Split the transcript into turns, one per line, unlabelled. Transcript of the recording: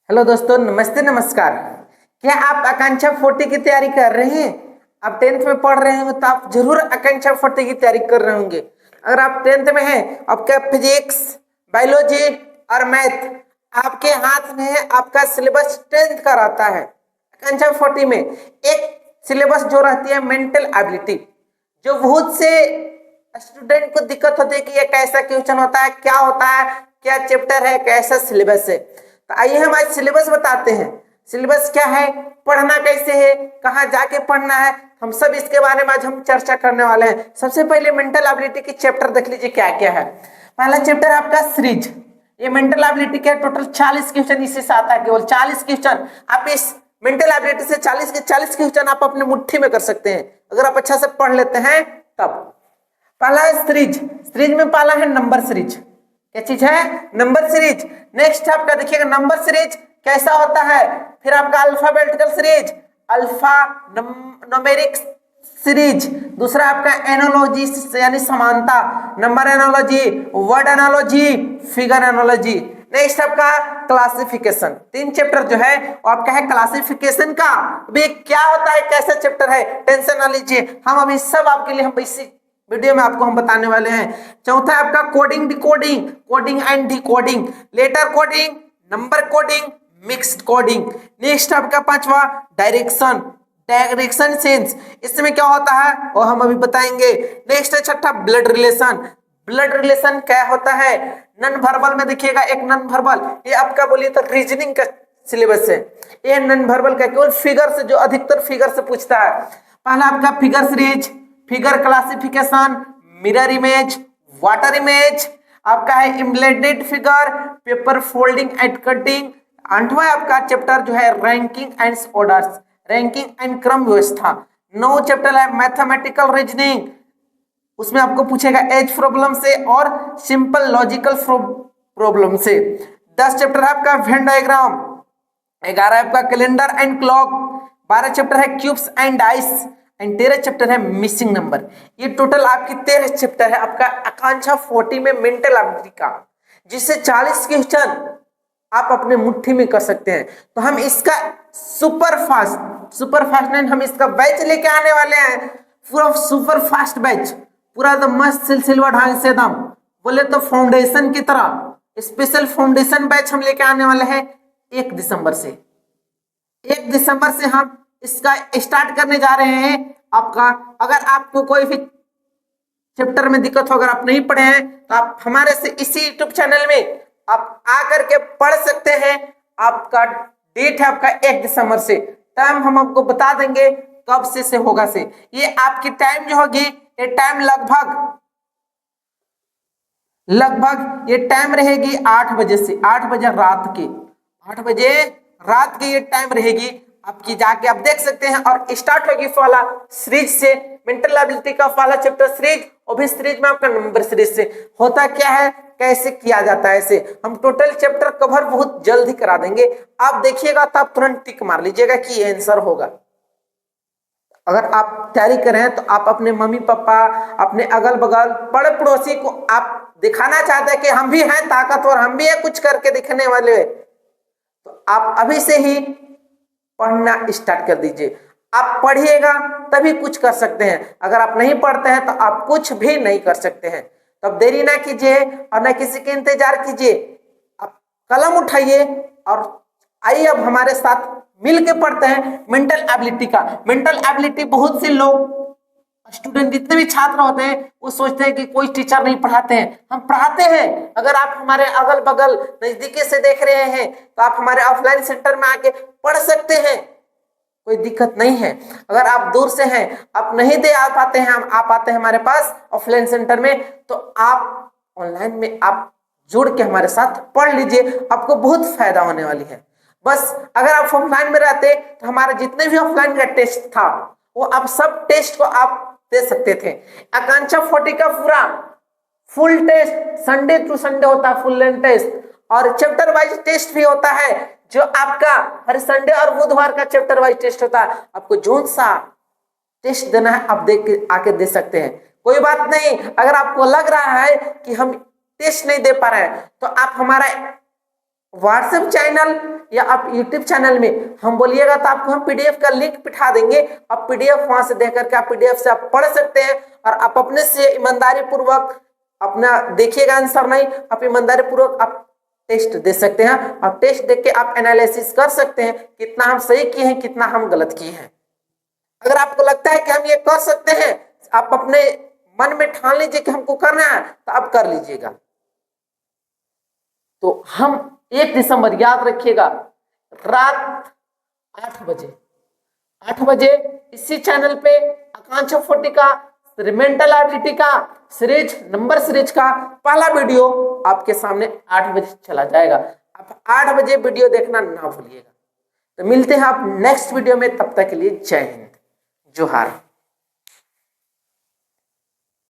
Hello दोस्तों, नमस्ते नमस्कार। क्या आप आकांक्षा 40 की तैयारी कर रहे हैं? आप 10th में पढ़ रहे होंगे तो आप जरूर आकांक्षा 40 की तैयारी कर रहे होंगे। अगर आप 10th में हैं, आपका फिजिक्स, बायोलॉजी और मैथ आपके हाथ में है। आपका सिलेबस 10th का रहता है। आकांक्षा 40 में एक सिलेबस जो रहती है मेंटल एबिलिटी, जो बहुत से स्टूडेंट को दिक्कत होती है कि ये कैसा क्वेश्चन होता है, क्या होता है, क्या चैप्टर है, कैसा सिलेबस है। तो आइए हम आज सिलेबस बताते हैं। सिलेबस क्या है, पढ़ना कैसे है, कहाँ जाके पढ़ना है, हम सब इसके बारे में आज हम चर्चा करने वाले हैं। सबसे पहले मेंटल एबिलिटी के चैप्टर देख लीजिए क्या क्या है। पहला चैप्टर है आपका सीरीज। ये मेंटल एबिलिटी के टोटल 40 क्वेश्चन इसी से आता है, केवल 40 क्वेश्चन। आप इस मेंटल एबिलिटी से 40 के 40 क्वेश्चन आप अपने मुट्ठी में कर सकते हैं अगर आप अच्छा से पढ़ लेते हैं तब। पहला है सीरीज। सीरीज में पहला है नंबर सीरीज। क्या चीज है? Number series. नेक्स्ट आपका देखिएगा नंबर सीरीज कैसा होता है। फिर आपका alphabetical series, alpha numeric series. दूसरा आपका एनोलॉजी यानी समानता, number analogy, word analogy, figure analogy. Next आपका क्लासिफिकेशन। 3 चैप्टर जो है वो आपका है क्लासिफिकेशन का। अभी क्या होता है, कैसा चैप्टर है, टेंशन ना लीजिए, हम अभी सब आपके लिए हम बेसिक वीडियो में आपको हम बताने वाले हैं। चौथा है आपका coding decoding, coding and decoding, letter coding, number coding, mixed coding. Next आपका पांचवा डायरेक्शन, डायरेक्शन सेंस, इसमें क्या होता है वो हम अभी बताएंगे। नेक्स्ट है छठा ब्लड रिलेशन। ब्लड रिलेशन क्या होता है? नन वर्बल में देखिएगा एक नन वर्बल, ये आपका बोलिए तो रीजनिंग का सिलेबस है। ये नन वर्बल का केवल फिगर से, जो अधिकतर फिगर से पूछता है। पहला आपका figure series, figure classification, mirror image, water image, आपका है embedded figure, paper folding and cutting. आठवां आपका चैप्टर जो है ranking and orders, ranking and क्रम व्यवस्था। 9 चैप्टर है मैथमेटिकल रीजनिंग, उसमें आपको पूछेगा एज प्रॉब्लम से और सिंपल लॉजिकल प्रॉब्लम से। 10 चैप्टर है आपका वेन डायग्राम। 11 आपका कैलेंडर एंड क्लॉक। 12 चैप्टर है cubes and dice and 13 chapter है मिसिंग नंबर। ये टोटल आपकी 13 चैप्टर है आपका आकांक्षा 40 में मेंटल एबिलिटी का, जिससे 40 क्वेश्चन आप अपने मुट्ठी में कर सकते हैं। तो हम इसका सुपर फास्ट नहीं, हम इसका बैच लेके आने वाले हैं, पूरा सुपर फास्ट बैच, पूरा एकदम मस्त सिलसिला ढंग से, एकदम बोले तो फाउंडेशन की तरह स्पेशल फाउंडेशन बैच हम लेके आने वाले हैं 1 दिसंबर से। 1 दिसंबर से हम इसका स्टार्ट करने जा रहे हैं आपका। अगर आपको कोई भी चैप्टर में दिक्कत हो, अगर आप नहीं पढ़े हैं तो आप हमारे से इसी यूट्यूब चैनल में आप आकर के पढ़ सकते हैं। आपका डेट है आपका 1 दिसंबर से, टाइम हम आपको बता देंगे कब से होगा से। ये आपकी टाइम जो होगी, ये टाइम लगभग ये टाइम रहेगी 8 बजे से, 8 बजे रात के, 8 बजे रात की ये टाइम रहेगी आपकी। जाके आप देख सकते हैं और स्टार्ट होगी पहला सीरीज से, मेंटल एबिलिटी का पहला चैप्टर सीरीज, और भी सीरीज में आपका नंबर सीरीज से। होता क्या है, कैसे किया जाता है, ऐसे हम टोटल चैप्टर कवर बहुत जल्द ही करा देंगे। आप देखिएगा तो आप तुरंत टिक मार लीजिएगा कि ये आंसर होगा। अगर आप तैयारी कर रहे हैं तो आप अपने मम्मी पापा, अपने अगल बगल बड़े पड़ोसी को आप दिखाना चाहते हैं कि हम भी हैं ताकतवर, हम भी है कुछ करके दिखने वाले, तो आप अभी से ही पढ़ना स्टार्ट कर दीजिए। आप पढ़िएगा तभी कुछ कर सकते हैं, अगर आप नहीं पढ़ते हैं तो आप कुछ भी नहीं कर सकते हैं। तो अब देरी ना कीजिए और ना किसी के इंतजार कीजिए, आप कलम उठाइए और आइए अब हमारे साथ मिल के पढ़ते हैं मेंटल एबिलिटी का। मेंटल एबिलिटी बहुत से लोग स्टूडेंट, जितने भी छात्र होते हैं वो सोचते हैं कि कोई टीचर नहीं पढ़ाते हैं, हम पढ़ाते हैं। अगर आप हमारे अगल बगल नजदीकी से देख रहे हैं तो आप हमारे ऑफलाइन सेंटर में आके पढ़ सकते हैं, कोई दिक्कत नहीं है। अगर आप दूर से हैं, आप नहीं दे आ पाते हैं, हम आप आते हैं हमारे पास ऑफलाइन सेंटर में, तो आप ऑनलाइन में आप जुड़ के हमारे साथ पढ़ लीजिए, आपको बहुत फायदा होने वाली है। बस अगर आप ऑफलाइन में रहते तो हमारे जितने भी ऑफलाइन का टेस्ट था वो आप सब टेस्ट को आप दे सकते थे। आकांक्षा 40 का पूरा full test Sunday to Sunday होता है, फुल लेंथ टेस्ट, और चैप्टर वाइज टेस्ट भी होता है, जो आपका हर संडे और बुधवार का चैप्टर वाइज टेस्ट होता है। आपको जोन सा टेस्ट देना है आप देख के आके दे सकते हैं, कोई बात नहीं। अगर आपको लग रहा है कि हम टेस्ट नहीं दे पा रहे हैं तो आप हमारा व्हाट्सएप चैनल या आप यूट्यूब चैनल में हम बोलिएगा तो आपको हम पीडीएफ का लिंक बिठा देंगे। आप पीडीएफ वहां से देख करके आप पीडीएफ से आप पढ़ सकते हैं और आप अपने से ईमानदारी पूर्वक अपना देखिएगा आंसर नहीं, आप ईमानदारी पूर्वक आप टेस्ट दे सकते हैं। आप टेस्ट देख के आप एनालिसिस कर सकते हैं कितना हम सही किए हैं कितना हम गलत किए हैं। अगर आपको लगता है कि हम ये कर सकते हैं, आप अपने मन में ठान लीजिए कि हमको करना है तो आप कर लीजिएगा। तो हम 1 दिसंबर याद रखिएगा रात 8 बजे इसी चैनल पे आकांक्षा 40 का मेंटल एबिलिटी का सीरीज नंबर सीरीज का पहला वीडियो आपके सामने 8 बजे चला जाएगा। आप 8 बजे वीडियो देखना ना भूलिएगा। तो मिलते हैं आप नेक्स्ट वीडियो में, तब तक के लिए जय हिंद, जोहार।